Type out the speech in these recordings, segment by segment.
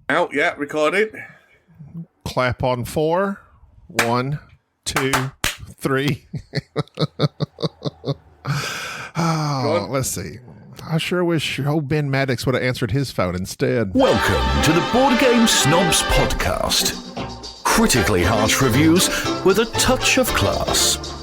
Out, yeah, recording. Clap on 4. 1, 2, 3. Oh, let's see. I sure wish old Ben Maddox would have answered his phone instead. Welcome to the Board Game Snobs podcast. Critically harsh reviews with a touch of class.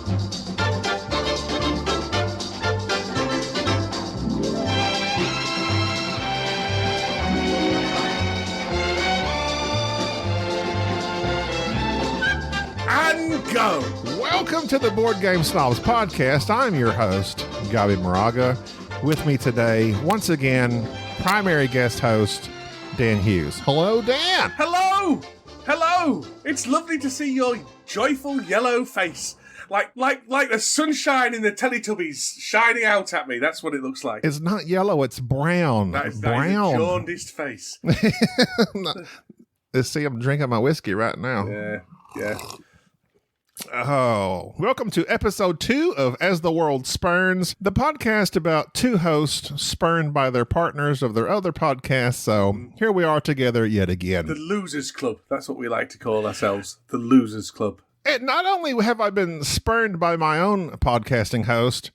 And go! Welcome to the Board Game Snobs podcast. I'm your host, Gaby Moraga. With me today, once again, primary guest host, Dan Hughes. Hello, Dan. Hello! Hello! It's lovely to see your joyful yellow face. Like the sunshine in the Teletubbies shining out at me. That's what it looks like. It's not yellow, it's brown. That is a jaundiced face. Let's see, I'm drinking my whiskey right now. Yeah. Oh, welcome to episode 2 of As the World Spurns, the podcast about two hosts spurned by their partners of their other podcasts. So here we are together yet again. The Losers Club. That's what we like to call ourselves. The Losers Club. And not only have I been spurned by my own podcasting host,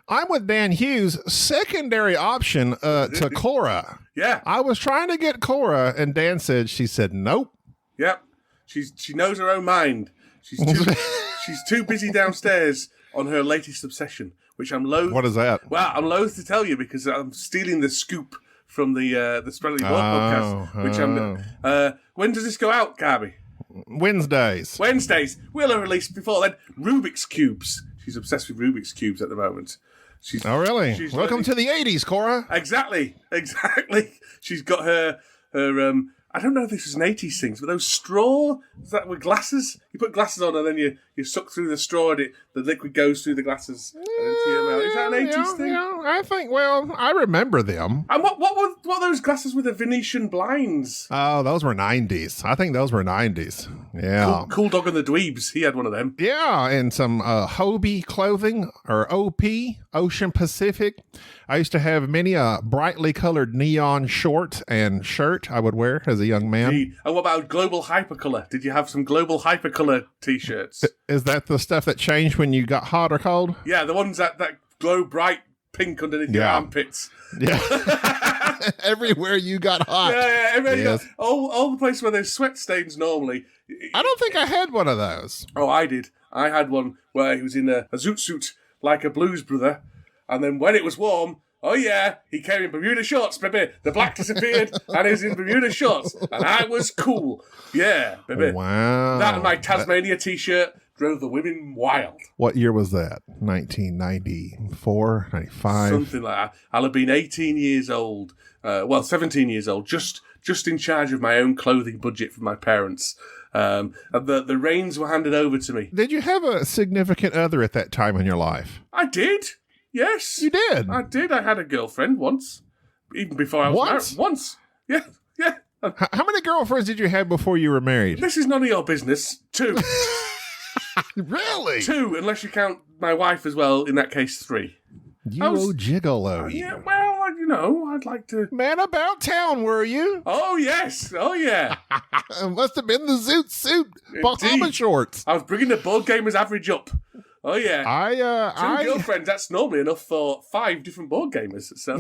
I'm with Dan Hughes' secondary option to Cora. Yeah. I was trying to get Cora, and Dan she said nope. Yep. She knows her own mind. She's too busy downstairs on her latest obsession, which I'm loath. What is that? Well, I'm loath to tell you because I'm stealing the scoop from the Spreadly Board podcast. Which I'm. When does this go out, Gaby? Wednesdays. We'll have released before then. Rubik's cubes. She's obsessed with Rubik's cubes at the moment. Oh, really? Welcome to the 80s, Cora. Exactly. She's got her. I don't know if this was an 80s thing, but those straw, is that with glasses? You put glasses on and then you suck through the straw and the liquid goes through the glasses and into your mouth. Is that an 80s thing? Yeah, I think, I remember them. And what were those glasses with the Venetian blinds? Oh, those were 90s. I think those were 90s. Yeah. Cool Dog and the Dweebs, he had one of them. Yeah, and some Hobie clothing, or OP, Ocean Pacific. I used to have many a brightly colored neon short and shirt I would wear as a young man. And what about Global Hypercolor? Did you have some Global Hypercolor t-shirts? Is that the stuff that changed when you got hot or cold? Yeah, the ones that glow bright pink underneath your armpits. Yeah. Everywhere you got hot. Yeah, everywhere you got, all the places where there's sweat stains normally. I don't think I had one of those. Oh, I did. I had one where he was in a zoot suit like a blues brother. And then when it was warm, oh yeah, he came in Bermuda shorts, baby. The black disappeared, and he was in Bermuda shorts, and I was cool. Yeah, baby. Wow. That and my Tasmania t-shirt drove the women wild. What year was that? 1994, 95? Something like that. I'll have been 18 years old. 17 years old, just in charge of my own clothing budget for my parents. And the reins were handed over to me. Did you have a significant other at that time in your life? I did. Yes. You did? I did. I had a girlfriend once. Even before I was married. Once. Yeah. How many girlfriends did you have before you were married? This is none of your business. 2. Really? 2, unless you count my wife as well. In that case, 3. Gigolo. Yeah, well, I'd like to... Man about town, were you? Oh, yes. Oh, yeah. It must have been the zoot suit, Bahama shorts. I was bringing the board gamers average up. Oh, yeah. 2 girlfriends, that's normally enough for 5 different board gamers. So.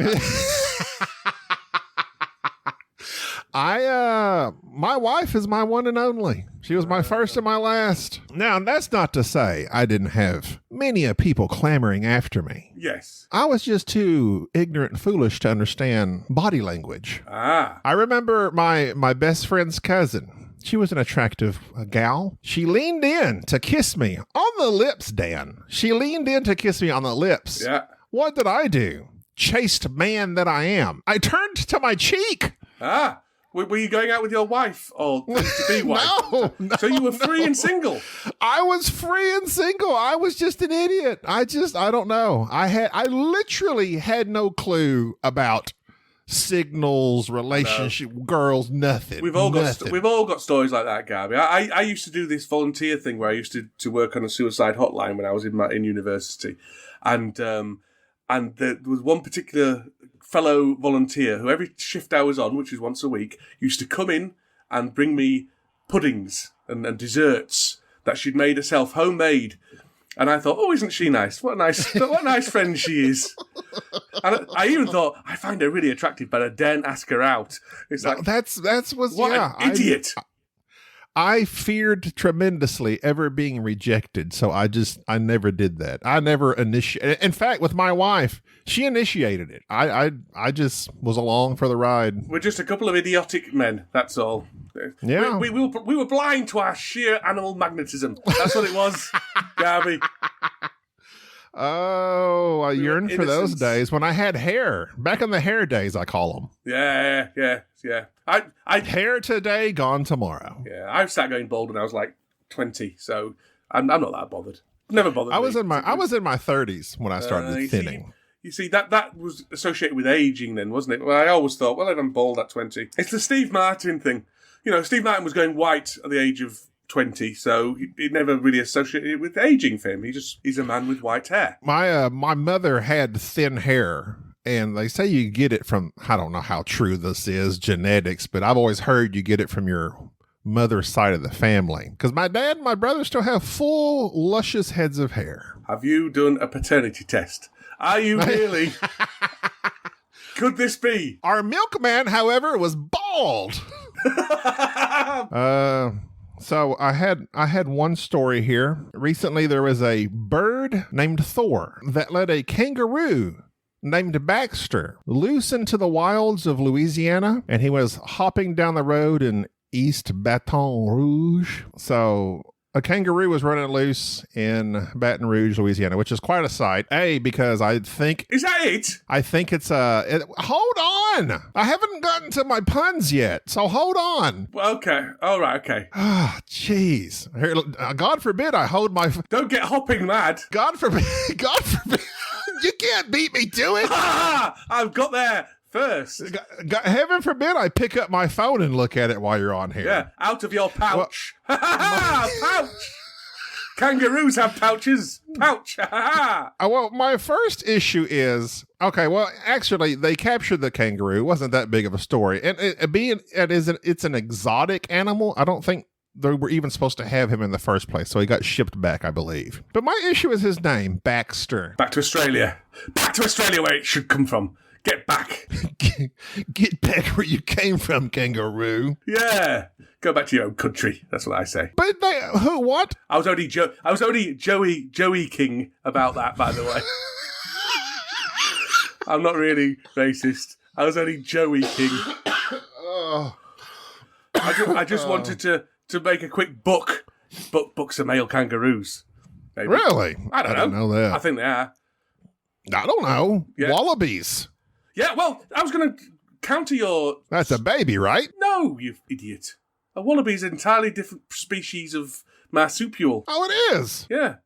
My wife is my one and only. She was my first and my last. Now, that's not to say I didn't have many people clamoring after me. Yes. I was just too ignorant and foolish to understand body language. I remember my best friend's cousin. She was an attractive gal. She leaned in to kiss me on the lips, Dan. She leaned in to kiss me on the lips. Yeah. What did I do? Chaste man that I am. I turned to my cheek. Were you going out with your wife or to-be wife? No. So you were free and single? I was free and single. I was just an idiot. I don't know. I literally had no clue about signals, relationship, girls, nothing. We've all got stories like that, Gaby. I used to do this volunteer thing where I used to work on a suicide hotline when I was in university, and there was one particular fellow volunteer who every shift I was on, which was once a week, used to come in and bring me puddings and desserts that she'd made herself, homemade. And I thought, oh, isn't she nice? What a nice friend she is. And I even thought, I find her really attractive, but I daren't ask her out. It's like, an idiot. I feared tremendously ever being rejected, so I never did that. I never initiated. In fact, with my wife, she initiated it. I just was along for the ride. We're just a couple of idiotic men, that's all. Yeah. We were blind to our sheer animal magnetism. That's what it was, Gaby. Oh, I yearn for those days when I had hair. Back in the hair days, I call them. Yeah. I hair today, gone tomorrow. Yeah, I started going bald when I was like 20, so I'm not that bothered. Never bothered. I was in my 30s when I started thinning. You see, that was associated with aging then, wasn't it? Well, I always thought, well, I'm bald at 20. It's the Steve Martin thing. You know, Steve Martin was going white at the age of 20, so he never really associated with aging for him. He's a man with white hair. My mother had thin hair, and they say you get it from, I don't know how true this is, genetics, but I've always heard you get it from your mother's side of the family. Because my dad and my brother still have full, luscious heads of hair. Have you done a paternity test? Are you really? Could this be? Our milkman, however, was bald. So I had one story here. Recently, there was a bird named Thor that let a kangaroo named Baxter loose into the wilds of Louisiana, and he was hopping down the road in East Baton Rouge. So a kangaroo was running loose in Baton Rouge, Louisiana, which is quite a sight. Because I think... Is that it? I think it's hold on! I haven't gotten to my puns yet, so hold on. Okay. All right, okay. Ah, jeez. God forbid I hold my... Don't get hopping mad. God forbid. You can't beat me to it. I've got there first. Heaven forbid I pick up my phone and look at it while you're on here. Yeah, out of your pouch. Pouch. Kangaroos have pouches. Pouch. Well, my first issue is, okay, well, actually, they captured the kangaroo. It wasn't that big of a story. And it's an exotic animal. I don't think they were even supposed to have him in the first place, so he got shipped back, I believe. But my issue is his name, Baxter. Back to Australia. Back to Australia, where it should come from. Get back. Get back where you came from, kangaroo. Yeah. Go back to your own country. That's what I say. But what? I was only Joey King about that, by the way. I'm not really racist. I was only Joey King. I just wanted to make a quick book some male kangaroos. Maybe. Really? I don't know that. I think they are. I don't know. Yeah. Wallabies. Yeah, well, I was going to counter your... That's a baby, right? No, you idiot. A wallaby is an entirely different species of marsupial. Oh, it is? Yeah.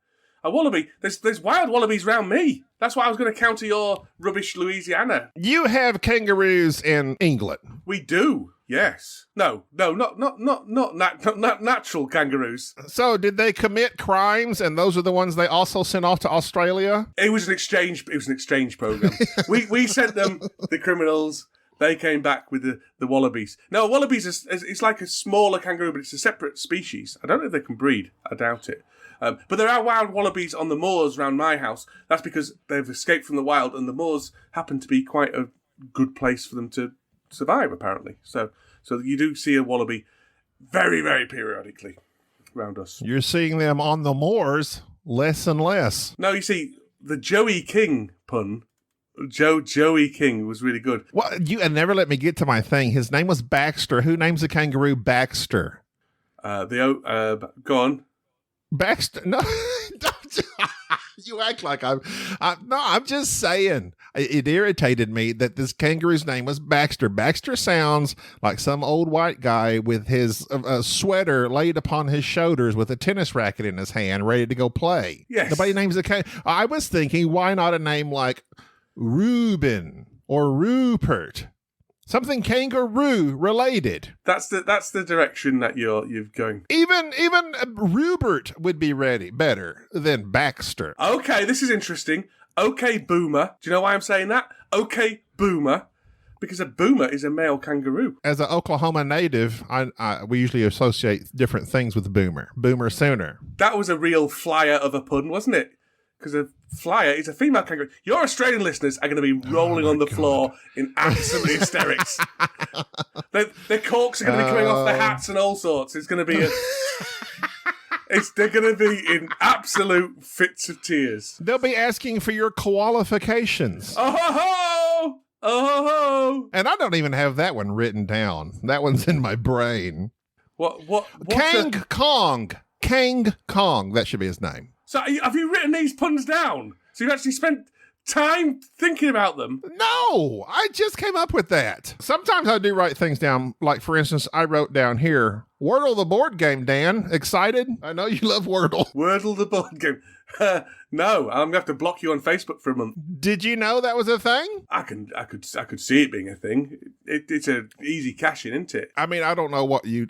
A wallaby. There's wild wallabies around me. That's why I was going to counter your rubbish Louisiana. You have kangaroos in England. We do. Yes. No, not natural kangaroos. So did they commit crimes and those are the ones they also sent off to Australia? It was an exchange program. we sent them the criminals. They came back with the wallabies. Now, wallabies it's like a smaller kangaroo, but it's a separate species. I don't know if they can breed. I doubt it. But there are wild wallabies on the moors around my house. That's because they've escaped from the wild, and the moors happen to be quite a good place for them to survive, apparently. So you do see a wallaby very, very periodically around us. You're seeing them on the moors less and less. No, you see, the Joey King pun, Joey King was really good. Well, you never let me get to my thing. His name was Baxter. Who names a kangaroo Baxter? Go on. Baxter? No, don't. You act like I'm just saying. It irritated me that this kangaroo's name was Baxter. Baxter sounds like some old white guy with his sweater laid upon his shoulders with a tennis racket in his hand, ready to go play. Yes. Nobody names a kangaroo. I was thinking, why not a name like Reuben or Rupert? Something kangaroo related. That's the direction that you're going. Even Rupert would be better than Baxter. Okay, this is interesting. Okay, boomer. Do you know why I'm saying that? Okay, boomer, because a boomer is a male kangaroo. As an Oklahoma native, we usually associate different things with boomer. Boomer sooner. That was a real flyer of a pun, wasn't it? Because a flyer is a female kangaroo. Your Australian listeners are going to be rolling on the floor in absolute hysterics. Their corks are going to be coming off their hats and all sorts. It's going to be they're going to be in absolute fits of tears. They'll be asking for your qualifications. Oh ho ho! Oh ho ho! And I don't even have that one written down. That one's in my brain. What Kang Kong. That should be his name. So have you written these puns down? So you've actually spent time thinking about them? No, I just came up with that. Sometimes I do write things down. Like, for instance, I wrote down here, Wordle the board game, Dan. Excited? I know you love Wordle. Wordle the board game. No, I'm going to have to block you on Facebook for a month. Did you know that was a thing? I could see it being a thing. It's an easy cash-in, isn't it? I mean, I don't know what you...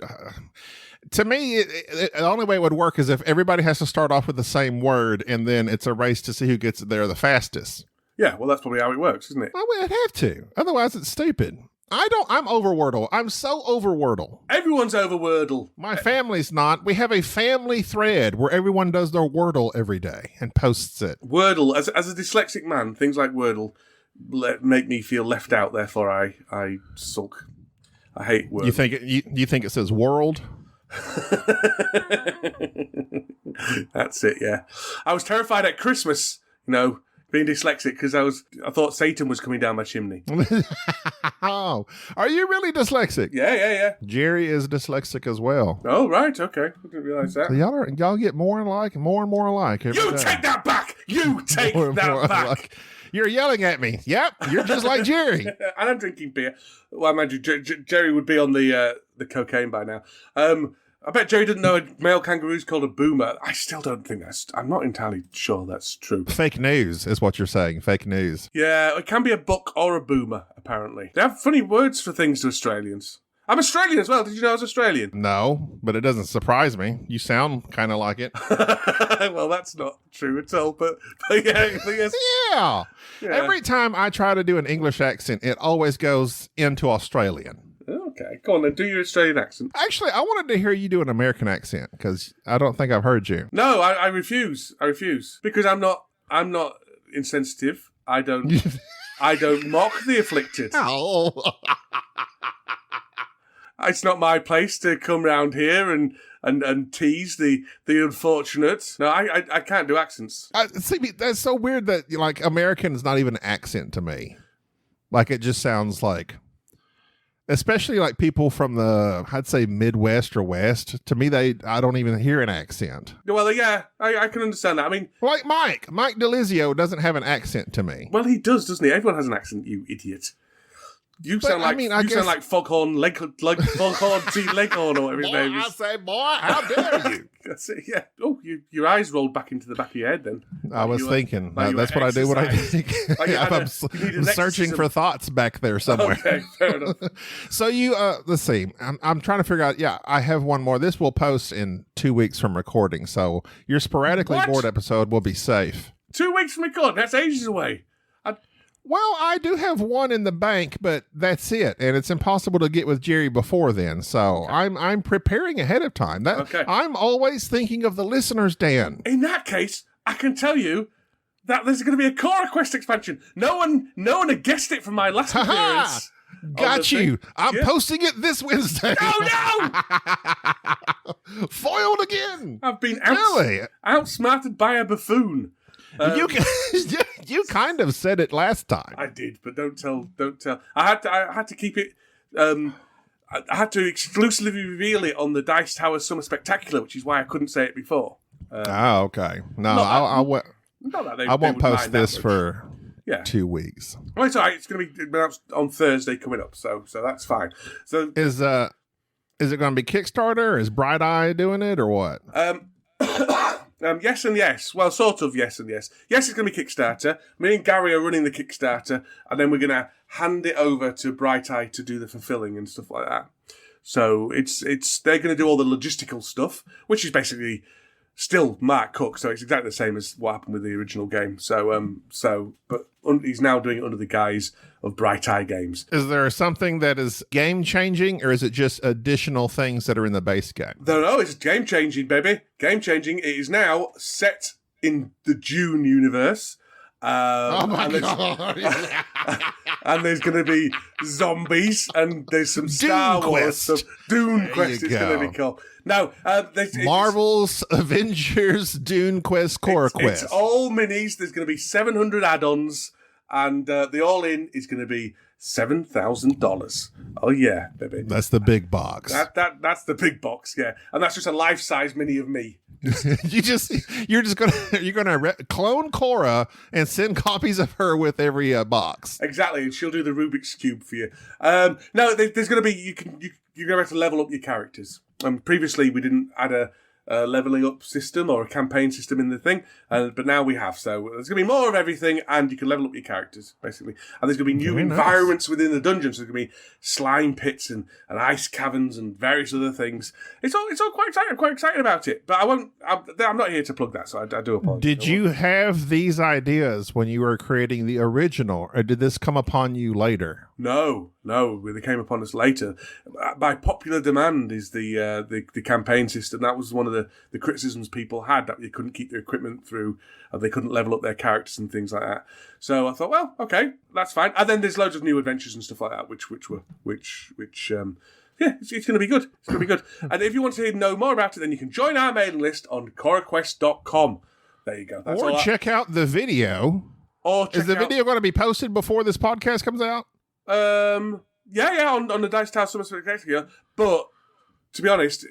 to me, the only way it would work is if everybody has to start off with the same word, and then it's a race to see who gets there the fastest. Yeah, well, that's probably how it works, isn't it? Well, we'd have to. Otherwise, it's stupid. I'm over Wordle. I'm so over Wordle. Everyone's over Wordle. My family's not. We have a family thread where everyone does their Wordle every day and posts it. Wordle, as a dyslexic man, things like Wordle make me feel left out, therefore I sulk. I hate Wordle. You think it says world? That's it, yeah. I was terrified at Christmas, being dyslexic, because I thought Satan was coming down my chimney. Oh, are you really dyslexic? Yeah. Jerry is dyslexic as well. Oh, right, okay. I didn't realize that. So y'all get more and more alike. You take that back! You take that back! Alike. You're yelling at me. Yep, you're just like Jerry. And I'm drinking beer. Well, I imagine Jerry would be on the cocaine by now. I bet Jerry didn't know a male kangaroo's called a boomer. I still don't think I'm not entirely sure that's true. Fake news is what you're saying. Fake news. Yeah, it can be a buck or a boomer, apparently. They have funny words for things to Australians. I'm Australian as well. Did you know I was Australian? No, but it doesn't surprise me. You sound kind of like it. Well, that's not true at all, but yeah. Yeah. Every time I try to do an English accent, it always goes into Australian. Okay, go on then, do your Australian accent. Actually, I wanted to hear you do an American accent, because I don't think I've heard you. No, I refuse. Because I'm not insensitive. I don't mock the afflicted. Oh. It's not my place to come round here and tease the unfortunate. No, I can't do accents. See, that's so weird that American is not even an accent to me. Like, it just sounds like, especially like people from the, I'd say Midwest or West. To me, I don't even hear an accent. Well, yeah, I can understand that. I mean, like Mike DeLizio doesn't have an accent to me. Well, he does, doesn't he? Everyone has an accent, you idiot. You sound like Foghorn, Foghorn T. Leghorn or whatever his name is. I say, boy, how dare you? That's it, yeah. Oh, your eyes rolled back into the back of your head then. I was thinking. That's what I do when I think. I'm searching for thoughts back there somewhere. Okay, fair enough. So let's see. I'm trying to figure out, I have one more. This will post in 2 weeks from recording, so your sporadically bored episode will be safe. 2 weeks from recording? That's ages away. Well, I do have one in the bank, but that's it, and it's impossible to get with Jerry before then. So okay. I'm preparing ahead of time. I'm always thinking of the listeners, Dan. In that case, I can tell you that there's going to be a Cora Quest expansion. No one had guessed it from my last appearance. Got you. I'm posting it this Wednesday. Oh no! Foiled again. I've been outsmarted by a buffoon. You kind of said it last time. I did, but don't tell. I had to keep it. I had to exclusively reveal it on the Dice Tower Summer Spectacular, which is why I couldn't say it before. Okay. No, I won't post this for 2 weeks. Well, it's all right. It's going to be announced on Thursday coming up, so that's fine. So is it going to be Kickstarter? Or is Bright Eye doing it, or what? Yes and yes. Well, sort of yes and yes. Yes, it's going to be Kickstarter. Me and Gary are running the Kickstarter, and then we're going to hand it over to Bright Eye to do the fulfilling and stuff like that. So it's they're going to do all the logistical stuff, which is basically still Mark Cook, so it's exactly the same as what happened with the original game. But he's now doing it under the guise of Bright Eye Games. Is there something that is game-changing, or is it just additional things that are in the base game? No, it's game-changing, baby. Game-changing. It is now set in the Dune universe. Oh my God. And there's going to be zombies, and there's some Star Wars stuff. Dune Quest it's going to be called. No, Marvel's Avengers Dune Quest Cora Quest. It's all minis. There's going to be 700 add-ons, and the all-in is going to be $7,000. Oh yeah, baby. That's the big box. That's the big box, yeah. And that's just a life-size mini of me. you're gonna clone Cora and send copies of her with every box. Exactly, and she'll do the Rubik's Cube for you. No, there's going to be you're going to have to level up your characters. Previously, we didn't add a leveling up system or a campaign system in the thing, but now we have. So there's going to be more of everything, and you can level up your characters, basically. And there's going to be new environments within the dungeons. There's going to be slime pits and ice caverns and various other things. It's all quite exciting. I'm quite excited about it, but I'm not here to plug that, so I do apologize. Did you have these ideas when you were creating the original, or did this come upon you later? No, they came upon us later. By popular demand is the campaign system. That was one of the criticisms people had, that they couldn't keep their equipment through, and they couldn't level up their characters and things like that. So I thought, well, okay, that's fine. And then there's loads of new adventures and stuff like that, which yeah, it's going to be good. It's going to be good. And if you want to know more about it, then you can join our mailing list on CoraQuest.com. There you go. Or check out the video. Is the video going to be posted before this podcast comes out? Yeah, on the Dice Tower Summer Spectacular. But to be honest,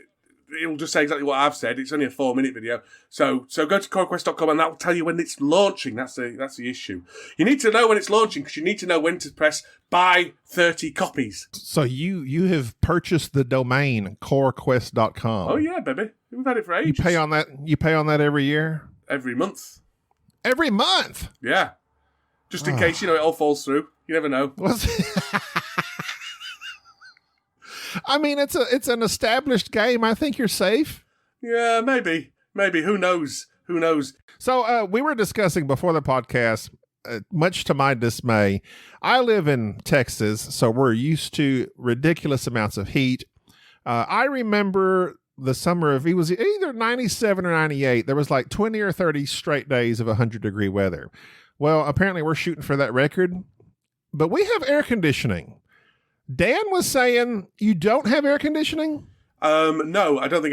it'll just say exactly what I've said. It's only a 4-minute video. So go to CoraQuest.com and that will tell you when it's launching. That's the issue. You need to know when it's launching, because you need to know when to press buy 30 copies. So you have purchased the domain CoraQuest.com. Oh yeah, baby. We've had it for ages. You pay on that every year? Every month. Every month? Yeah. Just in case, it all falls through. You never know. I mean, it's an established game. I think you're safe. Yeah, maybe. Who knows? So we were discussing before the podcast, much to my dismay, I live in Texas, so we're used to ridiculous amounts of heat. I remember the summer of, it was either 97 or 98. There was like 20 or 30 straight days of 100-degree weather. Well, apparently we're shooting for that record, but we have air conditioning. Dan was saying you don't have air conditioning? No, I don't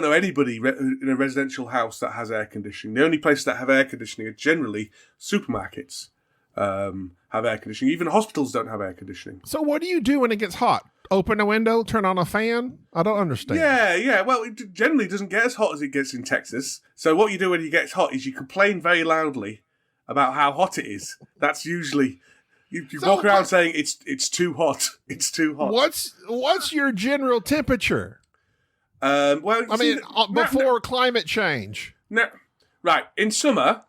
know anybody in a residential house that has air conditioning. The only places that have air conditioning are generally supermarkets. Have air conditioning. Even hospitals don't have air conditioning. So what do you do when it gets hot? Open a window, turn on a fan? I don't understand. Yeah. Well, it generally doesn't get as hot as it gets in Texas. So what you do when it gets hot is you complain very loudly about how hot it is. That's usually... You walk around saying it's too hot. It's too hot. What's your general temperature? Before climate change. Right. In summer,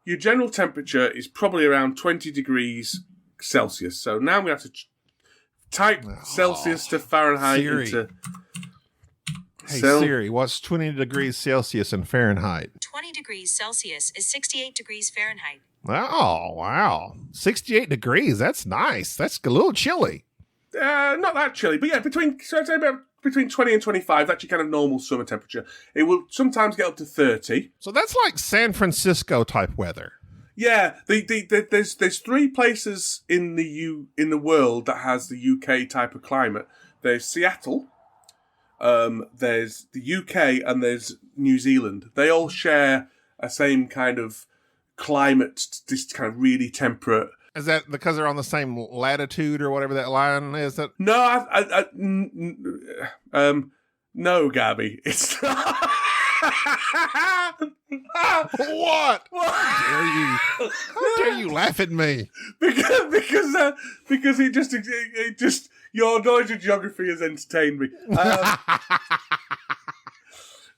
your general temperature is probably around 20 degrees Celsius. So now we have to type Celsius to Fahrenheit into... Hey, Siri, what's 20 degrees Celsius in Fahrenheit? 20 degrees Celsius is 68 degrees Fahrenheit. Oh, wow. 68 degrees. That's nice. That's a little chilly. Not that chilly, but yeah, between 20 and 25, that's your kind of normal summer temperature. It will sometimes get up to 30. So that's like San Francisco type weather. Yeah, there's 3 places in the world that has the UK type of climate. There's Seattle, there's the UK, and there's New Zealand. They all share a same kind of climate, this kind of really temperate. Is that because they're on the same latitude or whatever that line is? That no, Gaby, it's not. What? How dare you laugh at me? Because it just your knowledge of geography has entertained me.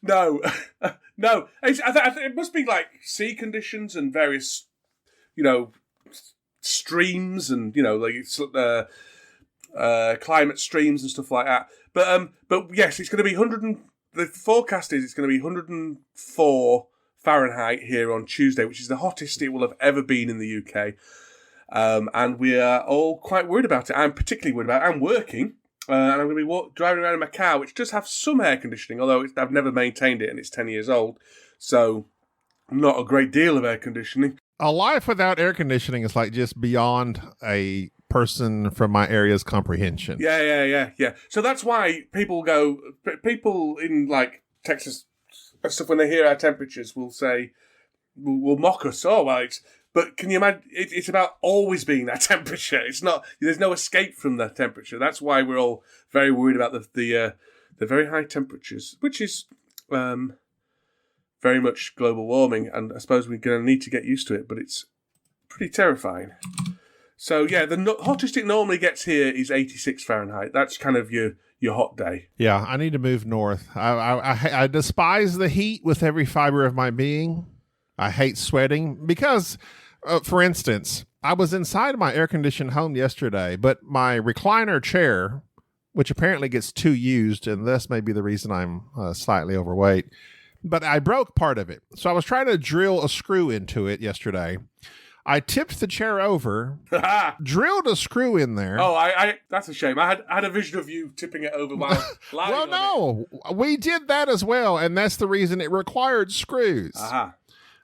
No. I think it must be like sea conditions and various, streams and climate streams and stuff like that. But yes, it's going to be the forecast is it's going to be 104 Fahrenheit here on Tuesday, which is the hottest it will have ever been in the UK. And we are all quite worried about it. I'm particularly worried about it. I'm working, and I'm going to be driving around in my car, which does have some air conditioning, although I've never maintained it and it's 10 years old. So not a great deal of air conditioning. A life without air conditioning is like just beyond a person from my area's comprehension. Yeah. So that's why people in like Texas and stuff, when they hear our temperatures, will say, will mock us. Oh, well, but can you imagine? It's about always being that temperature. It's not. There's no escape from that temperature. That's why we're all very worried about the very high temperatures, which is very much global warming. And I suppose we're going to need to get used to it. But it's pretty terrifying. So yeah, the hottest it normally gets here is 86 Fahrenheit. That's kind of your hot day. Yeah, I need to move north. I despise the heat with every fiber of my being. I hate sweating because, for instance, I was inside my air-conditioned home yesterday, but my recliner chair, which apparently gets too used, and this may be the reason I'm slightly overweight, but I broke part of it. So I was trying to drill a screw into it yesterday. I tipped the chair over, drilled a screw in there. Oh, I that's a shame. I had a vision of you tipping it over while lying well, no, we did that as well, and that's the reason it required screws.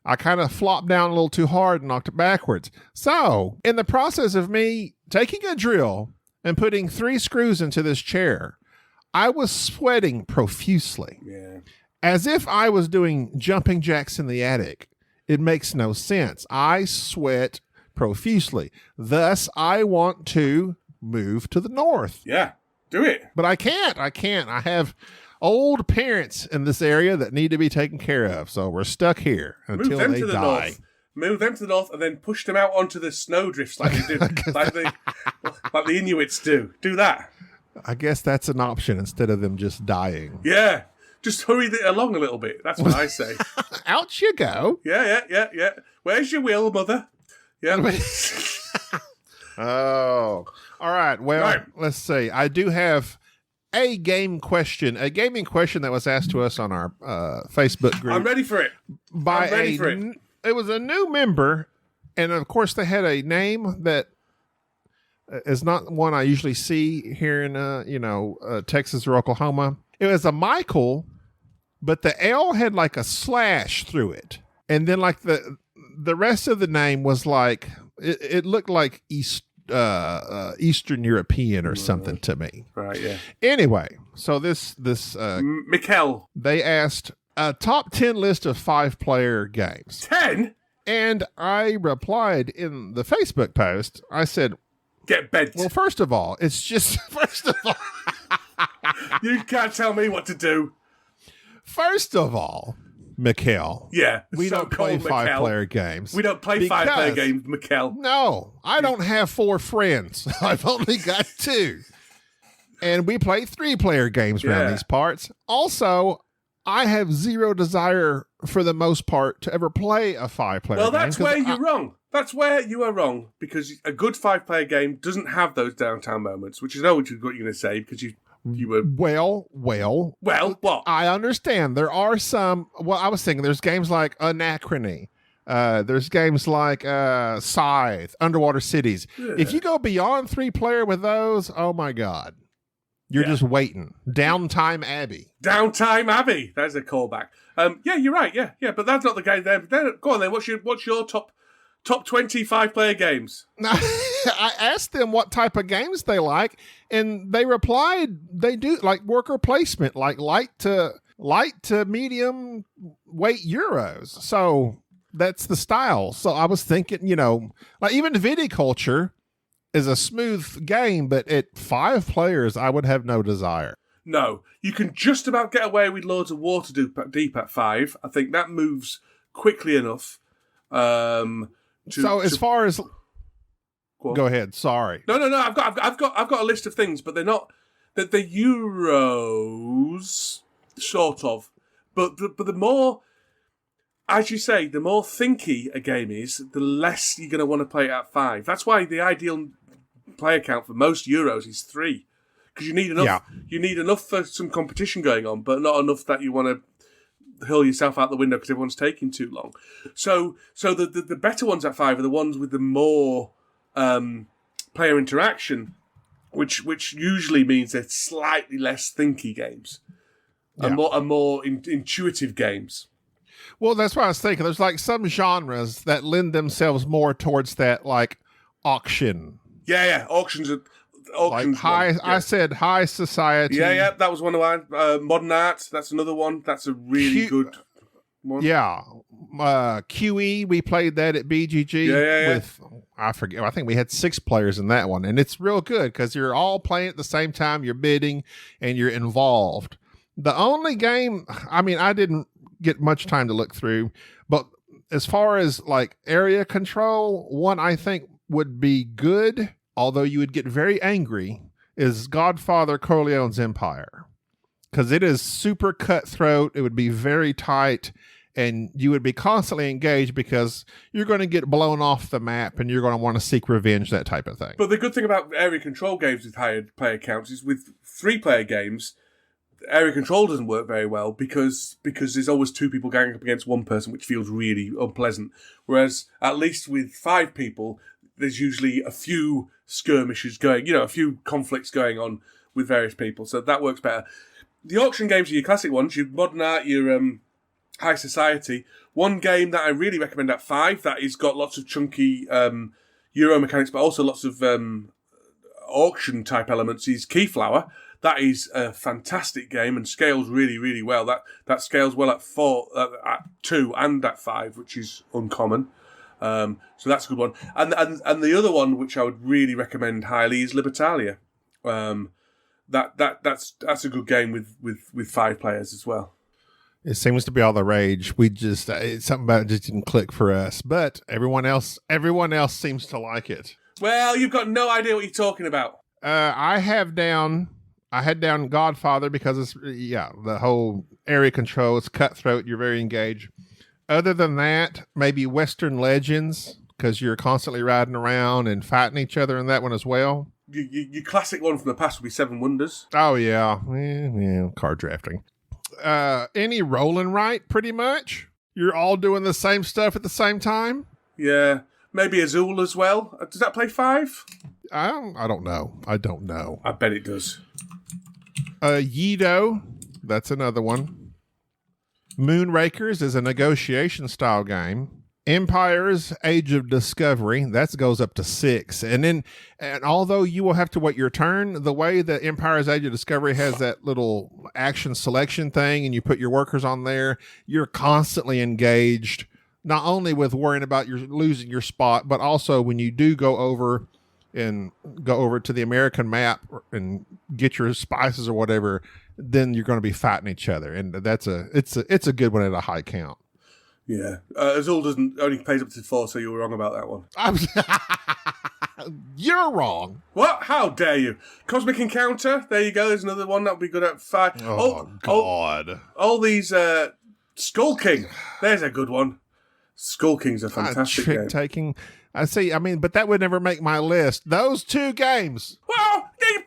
I kind of flopped down a little too hard and knocked it backwards. So, in the process of me taking a drill and putting 3 screws into this chair, I was sweating profusely. Yeah. As if I was doing jumping jacks in the attic. It makes no sense. I sweat profusely. Thus, I want to move to the north. Yeah, do it. But I can't. I have old parents in this area that need to be taken care of. So we're stuck here until they die. North. Move them to the north and then push them out onto the snowdrifts like they do, like the Inuits do. Do that. I guess that's an option instead of them just dying. Yeah. Just hurry it along a little bit. That's what I say. Out you go. Yeah. Where's your will, mother? Yeah. Oh. All right. Well, Let's see. I do have a gaming question that was asked to us on our Facebook group. I'm ready for it. It was a new member, and of course they had a name that is not one I usually see here in Texas or Oklahoma. It was a Michael, but the L had like a slash through it. And then like the rest of the name was like, it looked like Eastern European or something to me. Right, yeah. Anyway, so this Mikkel. They asked a top 10 list of 5-player games. 10? And I replied in the Facebook post, I said, get bent. Well, first of all, you can't tell me what to do. First of all, Mikkel. Yeah. We don't play 5-player games. We don't play 5-player games, Mikkel. No, I don't have 4 friends. I've only got 2. And we play 3-player games around these parts. Also, I have zero desire for the most part to ever play a 5-player game. Well, that's where you're wrong. That's where you are wrong, because a good 5-player game doesn't have those downtown moments, which is what you're going to say, because you were... Well, what? I understand. There are some... Well, I was thinking there's games like Anachrony. There's games like Scythe, Underwater Cities. Yeah. If you go beyond 3-player with those, oh my God. You're just waiting. Downtime Abbey. Downtime Abbey. That's a callback. Yeah, you're right. Yeah, but that's not the game there. Go on then. What's your top 20 5-player games? I asked them what type of games they like, and they replied they do like worker placement, like light to medium weight Euros. So that's the style. So I was thinking, like even Viticulture is a smooth game, but at 5 players, I would have no desire. No, you can just about get away with loads of water deep at 5. I think that moves quickly enough. Go ahead. Sorry. No. I've got a list of things, but they're not. The Euros, sort of. But the more, as you say, the more thinky a game is, the less you're going to want to play it at 5. That's why the ideal player count for most Euros is 3, because you need enough. Yeah. You need enough for some competition going on, but not enough that you want to hurl yourself out the window because everyone's taking too long. So the better ones at 5 are the ones with the more player interaction, which usually means they're slightly less thinky games and more intuitive games. Well, that's what I was thinking. There's like some genres that lend themselves more towards that, like auction. Yeah. Auctions. Like high. Yeah. I said high society. Yeah. That was one of mine. Modern art. That's another one. That's a really good one. Yeah. QE. We played that at BGG. Yeah. With I forget. I think we had 6 players in that one, and it's real good because you're all playing at the same time. You're bidding and you're involved. The only game. I mean, I didn't get much time to look through, but as far as like area control, one I think would be good, although you would get very angry, is Godfather Corleone's Empire, because it is super cutthroat. It would be very tight, and you would be constantly engaged because you're going to get blown off the map and you're going to want to seek revenge, that type of thing. But the good thing about area control games with higher player counts is with 3-player games, area control doesn't work very well because there's always 2 people going up against 1 person, which feels really unpleasant. Whereas at least with 5 people, there's usually a few skirmishes going, a few conflicts going on with various people. So that works better. The auction games are your classic ones, your modern art, your high society. One game that I really recommend at 5 that has got lots of chunky Euro mechanics, but also lots of auction type elements is Keyflower. That is a fantastic game and scales really, really well. That scales well at 4, at 2, and at 5, which is uncommon. So that's a good one. And the other one, which I would really recommend highly, is Libertalia. That's a good game with 5 players as well. It seems to be all the rage. We just something about it just didn't click for us, but everyone else seems to like it. Well, you've got no idea what you're talking about. I had down Godfather because it's the whole area control. It's cutthroat. You're very engaged. Other than that, maybe Western Legends because you're constantly riding around and fighting each other in that one as well. Your classic one from the past would be 7 Wonders. Oh yeah, card drafting. Any roll and write, pretty much. You're all doing the same stuff at the same time. Yeah, maybe Azul as well. Does that play 5? I don't know. I bet it does. Yido, that's another one. Moonrakers is a negotiation style game. Empire's Age of Discovery, that goes up to 6. And although you will have to wait your turn, the way that Empire's Age of Discovery has that little action selection thing and you put your workers on there, you're constantly engaged, not only with worrying about your losing your spot, but also when you do go over to the American map and get your spices or whatever, then you're going to be fighting each other. And it's a good one at a high count. Yeah. Azul only pays up to 4, so you were wrong about that one. You're wrong. What? How dare you? Cosmic Encounter, there you go. There's another one that would be good at 5. Oh God. All these, Skull King, there's a good one. Skull King's a fantastic game. Trick-taking. I see. I mean, but that would never make my list. Those 2 games. Well, you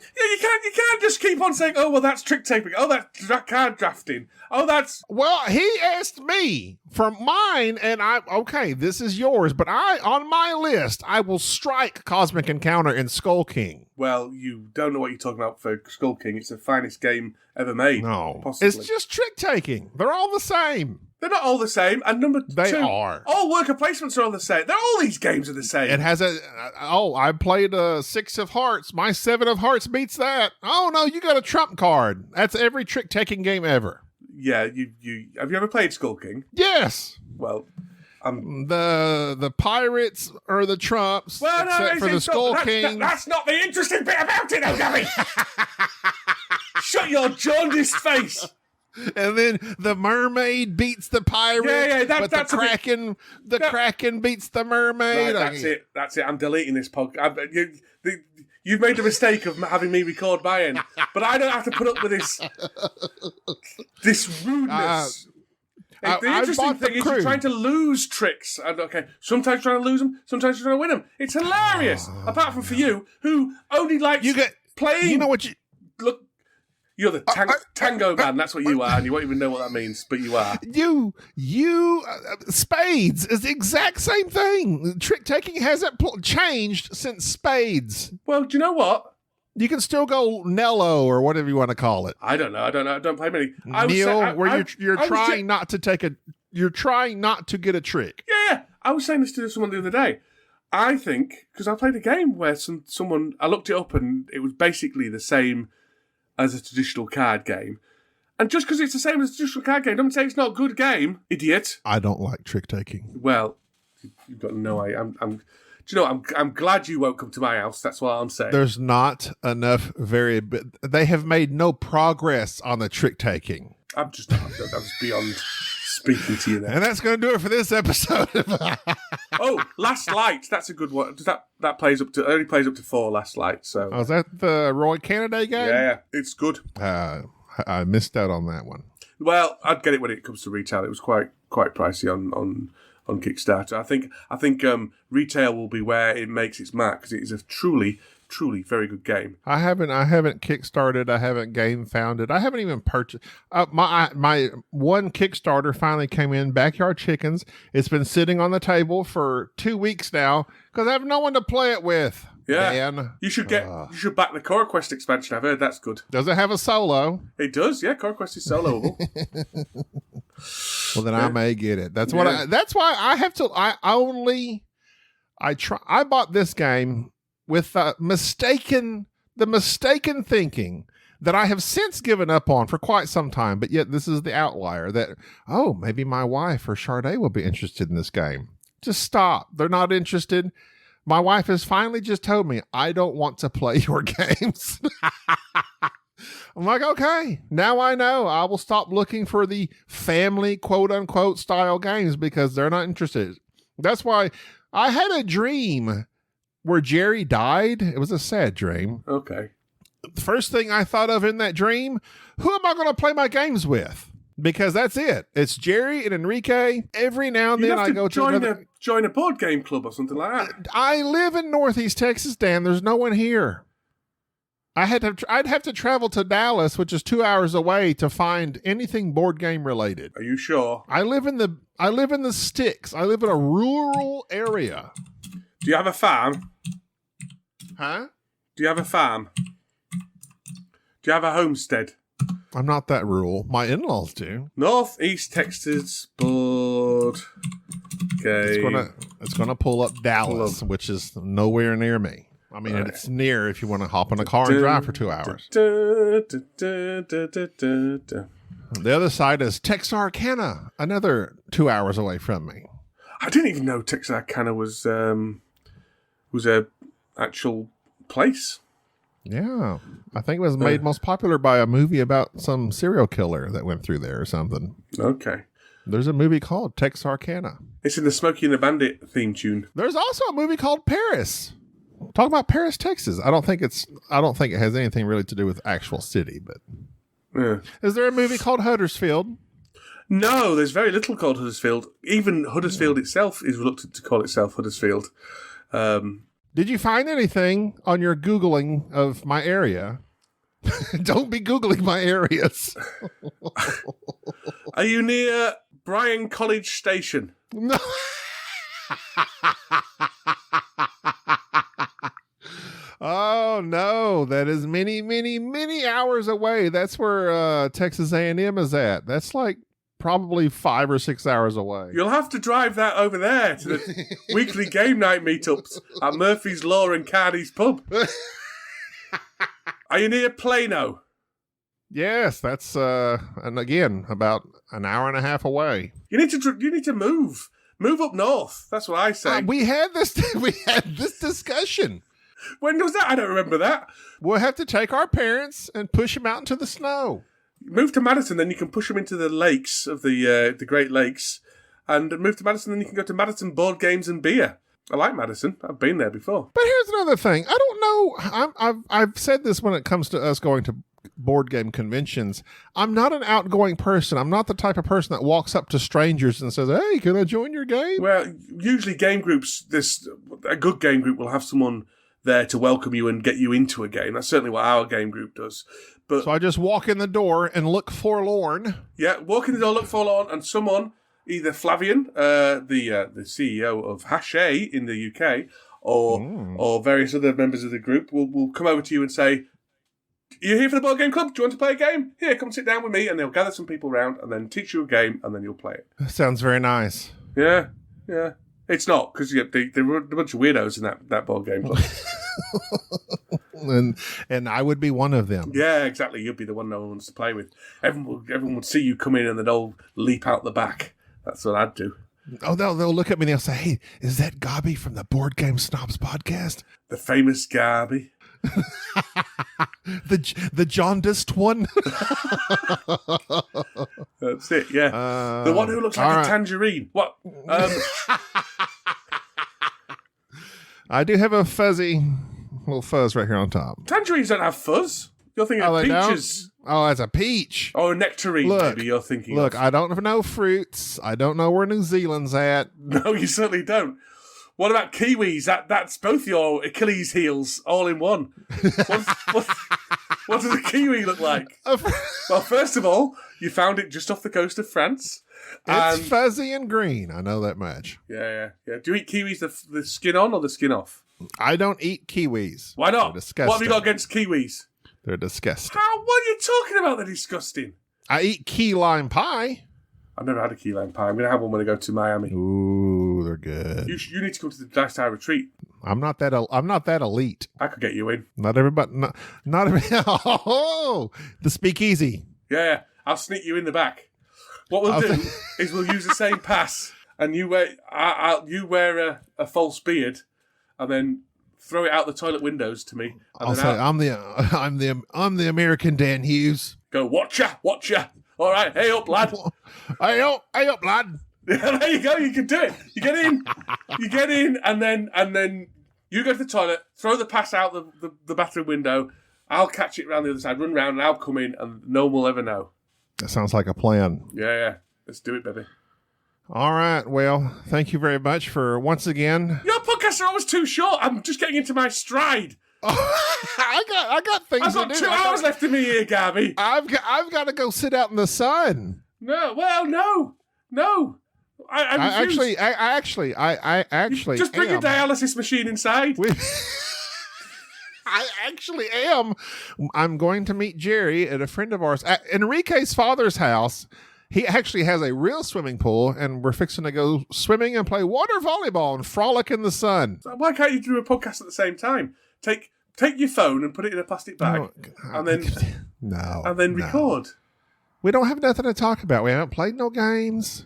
can't just keep on saying, oh, well, that's trick-taking. Oh, that's card drafting. Oh, that's... Well, he asked me for mine, and okay, this is yours, but on my list, I will strike Cosmic Encounter and Skull King. Well, you don't know what you're talking about for Skull King. It's the finest game ever made. No. Possibly. It's just trick-taking. They're all the same. They're not all the same. And number 2, they are. All worker placements are all the same. All these games are the same. It has I played a 6 of Hearts. My 7 of Hearts beats that. Oh no, you got a trump card. That's every trick-taking game ever. Yeah, you have you ever played Skull King? Yes. Well, the pirates are the trumps, well, except for the Skull King. That's not the interesting bit about it, though, Gaby. Shut your jaundiced face. And then the mermaid beats the pirate. Yeah, but that's the Kraken beats the mermaid. Right, that's it. I'm deleting this podcast. You've made the mistake of having me record my end, but I don't have to put up with this rudeness. The interesting thing is you're trying to lose tricks. And sometimes you're trying to lose them, sometimes you're trying to win them. It's hilarious. Apart from for you, who only likes playing. You know what look. You're the tango man. That's what you are, and you won't even know what that means, but you are. Spades is the exact same thing. Trick taking hasn't changed since spades. Well, do you know what? You can still go Nello or whatever you want to call it. I don't know. I don't play many. You're trying not to get a trick. Yeah. I was saying this to someone the other day. I think because I played a game where someone I looked it up and it was basically the same as a traditional card game. And just because it's the same as a traditional card game, don't say it's not a good game, idiot. I don't like trick-taking. Well, you've got no idea. Do you know, I'm glad you won't come to my house. That's what I'm saying. There's not enough they have made no progress on the trick-taking. I'm just beyond speaking to you there. And that's going to do it for this episode. Oh, Last Light. That's a good one. That only plays up to 4 Last Light. So. Oh, is that the Roy Kennedy game? Yeah, it's good. I missed out on that one. Well, I'd get it when it comes to retail. It was quite pricey on Kickstarter. I think retail will be where it makes its mark because it is a truly very good game. I haven't kickstarted. I haven't game founded. I haven't even purchased. My one Kickstarter finally came in. Backyard Chickens. It's been sitting on the table for 2 weeks now because I have no one to play it with. Yeah, man. You should back the Cora Quest expansion. I've heard that's good. Does it have a solo? It does. Yeah, Cora Quest is soloable. Well, then I may get it. That's why I have to. I bought this game with the mistaken thinking that I have since given up on for quite some time, but yet this is the outlier that, maybe my wife or Sade will be interested in this game. Just stop. They're not interested. My wife has finally just told me, I don't want to play your games. I'm like, okay, now I know. I will stop looking for the family quote unquote style games because they're not interested. That's why I had a dream where Jerry died. It was a sad dream. Okay. The first thing I thought of in that dream, who am I going to play my games with? Because that's it. It's Jerry and Enrique. Every now and then I go to join a board game club or something like that. I live in Northeast Texas, Dan. There's no one here. I'd have to travel to Dallas, which is 2 hours away, to find anything board game related. Are you sure? I live in the sticks. I live in a rural area. Do you have a farm? Huh? Do you have a farm? Do you have a homestead? I'm not that rural. My in-laws do. Northeast Texas board game. It's gonna pull up Dallas, which is nowhere near me. I mean, it's near if you want to hop in a car and drive for 2 hours. The other side is Texarkana, another 2 hours away from me. I didn't even know Texarkana was a actual place. Yeah, I think it was made most popular by a movie about some serial killer that went through there or something. Okay. There's a movie called Texarkana. It's in the Smokey and the Bandit theme tune. There's also a movie called Paris. Talk about Paris, Texas. I don't think it has anything really to do with actual city, but Is there a movie called Huddersfield? No, there's very little called Huddersfield. Even Huddersfield itself is reluctant to call itself Huddersfield. Did you find anything on your Googling of my area? Don't be Googling my areas. Are you near Bryan College Station? No. Oh, no. That is many, many, many hours away. That's where Texas A&M is at. That's like probably 5 or 6 hours away. You'll have to drive that over there to the weekly game night meetups at Murphy's Law and Cardi's pub. Are you near Plano? Yes, that's and again about an hour and a half away. You need to move up north. That's what I say. We had this discussion. When was that? I don't remember that. We'll have to take our parents and push them out into the snow. Move to Madison, then you can push them into the lakes of the Great Lakes, and move to Madison, then you can go to Madison Board Games and Beer. I like Madison. I've been there before. But here's another thing. I don't know. I've said this when it comes to us going to board game conventions. I'm not an outgoing person. I'm not the type of person that walks up to strangers and says, "Hey, can I join your game?" Well, usually game groups, a good game group will have someone there to welcome you and get you into a game. That's certainly what our game group does. But So I just walk in the door and look forlorn. yeah, walk in the door, look forlorn, and someone, either Flavian, the CEO of Hache in the UK, or various other members of the group, will come over to you and say, "You're here for the board game club? Do you want to play a game? Here, come sit down with me," and they'll gather some people round and then teach you a game, and then you'll play it. Sounds very nice. Yeah. It's not, because there were a bunch of weirdos in that board game club. And I would be one of them. Yeah, exactly. You'd be the one no one wants to play with. Everyone would see you come in and they'd all leap out the back. That's what I'd do. Oh, they'll look at me and they'll say, "Hey, is that Gaby from the Board Game Snobs podcast?" The famous Gaby. the jaundiced one. That's it, yeah. The one who looks like a tangerine. What? I do have a fuzzy little fuzz right here on top. Tangerines don't have fuzz. You're thinking of peaches. Oh, that's a peach. Or a nectarine, maybe you're thinking Look, of. I don't know fruits. I don't know where New Zealand's at. No, you certainly don't. What about kiwis? That's both your Achilles heels all in one. What does a kiwi look like? Well, first of all, you found it just off the coast of France. It's fuzzy and green. I know that much. Yeah. Do you eat kiwis the skin on or the skin off? I don't eat kiwis. Why not? They're disgusting. What have you got against kiwis? They're disgusting. What are you talking about? They're disgusting. I eat key lime pie. I've never had a key lime pie. I'm going to have one when I go to Miami. Ooh, they're good. You need to come to the Dice Tower Retreat. I'm not that elite. I could get you in. Not everybody. Not every. Oh, the speakeasy. Yeah. I'll sneak you in the back. What we'll do is we'll use the same pass, and you wear a false beard, and then throw it out the toilet windows to me. I'll say I'm the American Dan Hughes. Go watcha. All right, hey up, lad. Hey up, lad. There you go. You can do it. You get in, and then you go to the toilet, throw the pass out the bathroom window. I'll catch it around the other side, run round, and I'll come in, and no one will ever know. That sounds like a plan. Yeah. Let's do it, baby. All right. Well, thank you very much for once again. Your podcasts are always too short. I'm just getting into my stride. I got things. I've got 2 hours left in me here, Gaby. I've got to go sit out in the sun. No. I actually just bring a dialysis machine inside. I actually am. I'm going to meet Jerry at a friend of ours at Enrique's father's house. He actually has a real swimming pool, and we're fixing to go swimming and play water volleyball and frolic in the sun. So why can't you do a podcast at the same time? Take your phone and put it in a plastic bag, and then record. We don't have nothing to talk about. We haven't played no games.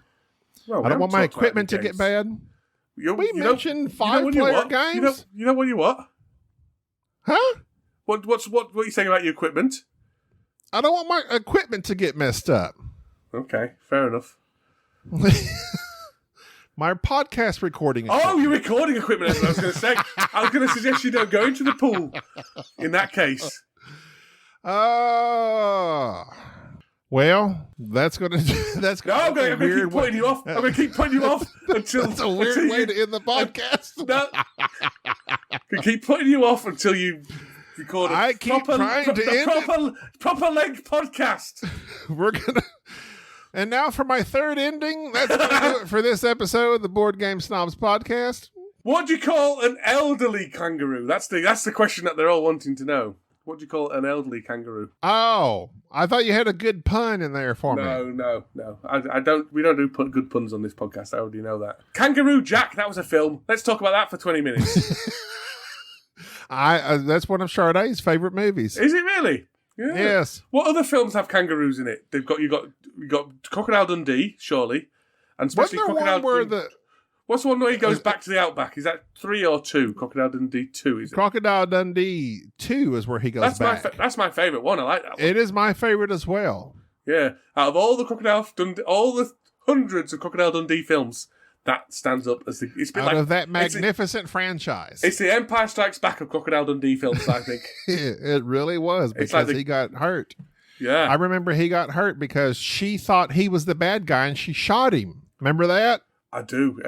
Well, I don't want my equipment to get bad. We mentioned 5-player games. You know what you what? Huh? What are you saying about your equipment? I don't want my equipment to get messed up. Okay, fair enough. My podcast recording equipment. Oh, your recording equipment, that's what I was going to say. I was going to suggest you don't go into the pool in that case. Well, that's going to... I'm going to keep putting you off. I'm going to keep putting you off until... That's a weird way to end the podcast. No. I'm going to keep putting you off until you record a proper length podcast. We're going to... And now for my third ending. That's going to do it for this episode of the Board Game Snobs podcast. What do you call an elderly kangaroo? That's the question that they're all wanting to know. What do you call an elderly kangaroo? Oh, I thought you had a good pun in there for me. No. I don't. We don't do good puns on this podcast. I already know that. Kangaroo Jack. That was a film. Let's talk about that for 20 minutes. That's one of Sade's favorite movies. Is it really? Yeah. Yes. What other films have kangaroos in it? You got Crocodile Dundee, surely, and especially Crocodile Dundee. What's the one where he goes back to the outback? Is that 3 or 2? Crocodile Dundee 2, is it? Crocodile Dundee 2 is where he goes back. That's my favourite one. I like that one. It is my favourite as well. Yeah. Out of all the all the hundreds of Crocodile Dundee films, that stands up as of that magnificent franchise. It's the Empire Strikes Back of Crocodile Dundee films, I think. It really was, because he got hurt. Yeah. I remember he got hurt because she thought he was the bad guy and she shot him. Remember that? I do.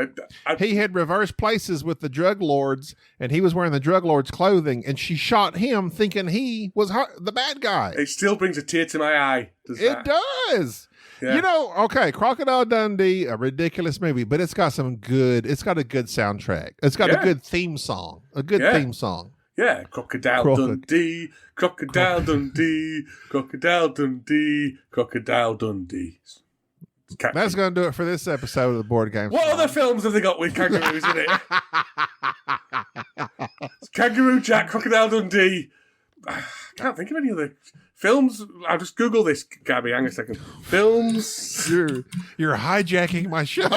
He had reversed places with the drug lords, and he was wearing the drug lord's clothing, and she shot him thinking he was the bad guy. It still brings a tear to my eye. It does. Yeah. You know, okay, Crocodile Dundee, a ridiculous movie, but it's got a good soundtrack. It's got a good theme song. Theme song. Yeah, Crocodile Dundee, Crocodile Dundee, Crocodile Dundee, Crocodile Dundee. That's going to do it for this episode of the Board Game. What other films have they got with kangaroos in it? Kangaroo Jack, Crocodile Dundee. I can't think of any other films. I'll just Google this, Gaby. Hang a second. Films. You're hijacking my show.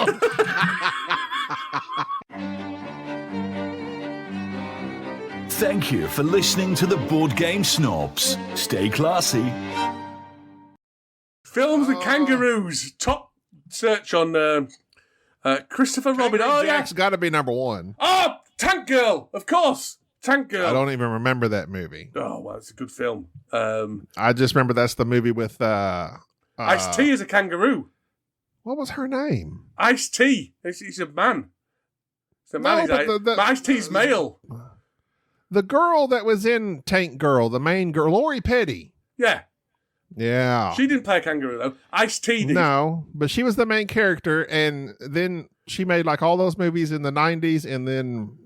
Thank you for listening to the Board Game Snobs. Stay classy. Films with kangaroos. Top search on Christopher Robin. Oh, Jack's got to be number one. Oh, Tank Girl, of course. Tank Girl. I don't even remember that movie. Oh, well, it's a good film. I just remember that's the movie with Ice-T is a kangaroo. What was her name? Ice-T. He's a man. It's a man. But Ice-T's male. The girl that was in Tank Girl, the main girl, Lori Petty. Yeah. Yeah. She didn't play a kangaroo, though. Ice-T did. No, but she was the main character, and then she made like all those movies in the 90s, and then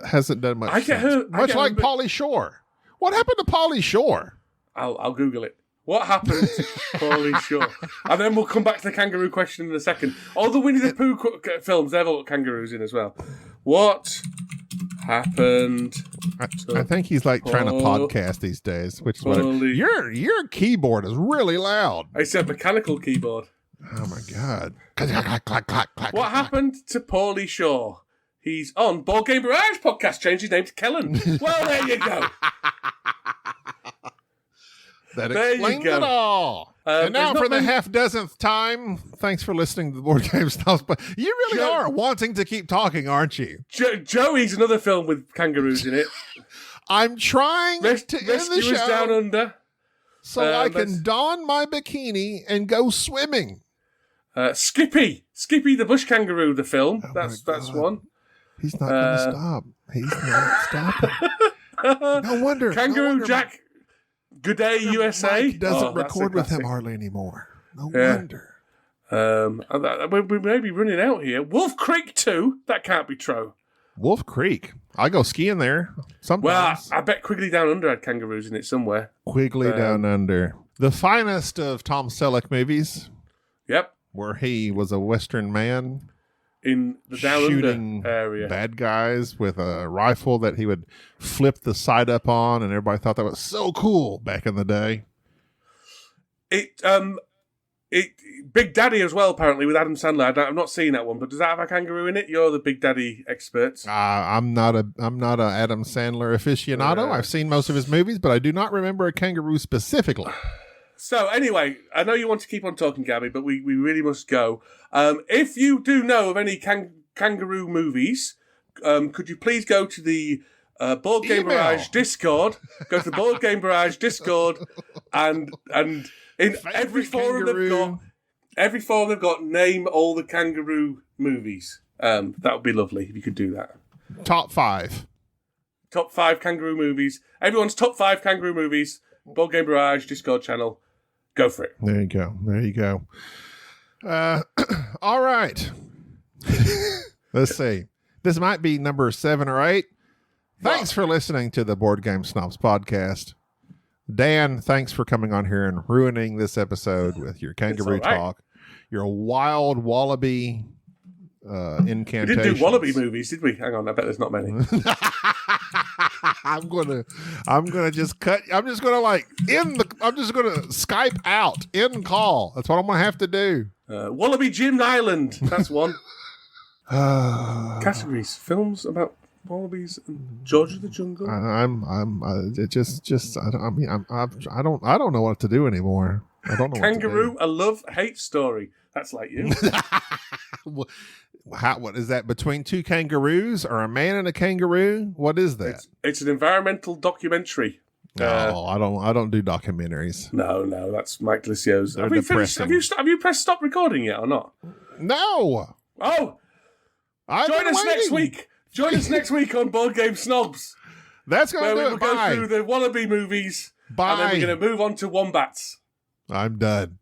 hasn't done much. Much like Pauly Shore. What happened to Pauly Shore? I'll Google it. What happened to Pauly Shore? And then we'll come back to the kangaroo question in a second. All the Winnie the Pooh films, they've all got kangaroos in as well. What happened? I think he's like trying to podcast these days, which is what your keyboard is really loud. It's a mechanical keyboard. Oh my god! What happened to Pauly Shore? He's on Board Game Barrage podcast. Changed his name to Kellen. Well, there you go. That explains it all. And now for the half-dozenth time, thanks for listening to the Board Game Snobs. But you really are wanting to keep talking, aren't you? Joey's another film with kangaroos in it. I'm trying to end the show Down Under. So I can don my bikini and go swimming. Skippy the bush kangaroo, the film. That's one. He's not going to stop. He's not stopping. No wonder. Kangaroo Jack. Good Day USA. Mike doesn't record with him hardly anymore. No wonder. We may be running out here. Wolf Creek 2. That can't be true. Wolf Creek. I go skiing there sometimes. Well, I bet Quigley Down Under had kangaroos in it somewhere. Quigley Down Under. The finest of Tom Selleck movies. Yep. Where he was a Western man. In the Down shooting Under area. Bad guys with a rifle that he would flip the sight up on, and everybody thought that was so cool back in the day. Big Daddy as well, apparently, with Adam Sandler. I've not seen that one, but does that have a kangaroo in it? You're the Big Daddy expert. I'm not a Adam Sandler aficionado. I've seen most of his movies, but I do not remember a kangaroo specifically. So anyway, I know you want to keep on talking, Gaby, but we really must go. If you do know of any kangaroo movies, could you please go to the Board Game Barrage Discord? Go to the Board Game Barrage Discord, and in every forum they've got, name all the kangaroo movies. That would be lovely if you could do that. Top 5 kangaroo movies. Everyone's top 5 kangaroo movies. Board Game Barrage Discord channel. Go for it. There you go. All right. Let's see. This might be number 7 or 8. Thanks for listening to the Board Game Snobs podcast. Dan, thanks for coming on here and ruining this episode with your kangaroo talk. Your wild wallaby incantations. We didn't do wallaby movies, did we? Hang on, I bet there's not many. I'm gonna just cut. I'm just gonna Skype out, end call. That's what I'm gonna have to do. Wallaby Jim Island. That's one. Categories: films about wallabies and George of the Jungle. I don't know what to do anymore. I don't know. Kangaroo, what to do. a love-hate story. That's like you. What is that? Between two kangaroos or a man and a kangaroo? What is that? It's an environmental documentary. No, I don't do documentaries. No, that's Mike Delicio's. Have you pressed stop recording yet or not? No. Oh, Join us next week. Join us next week on Board Game Snobs. That's going to do it. We'll go through the wannabe movies. Bye. And then we're going to move on to Wombats. I'm done.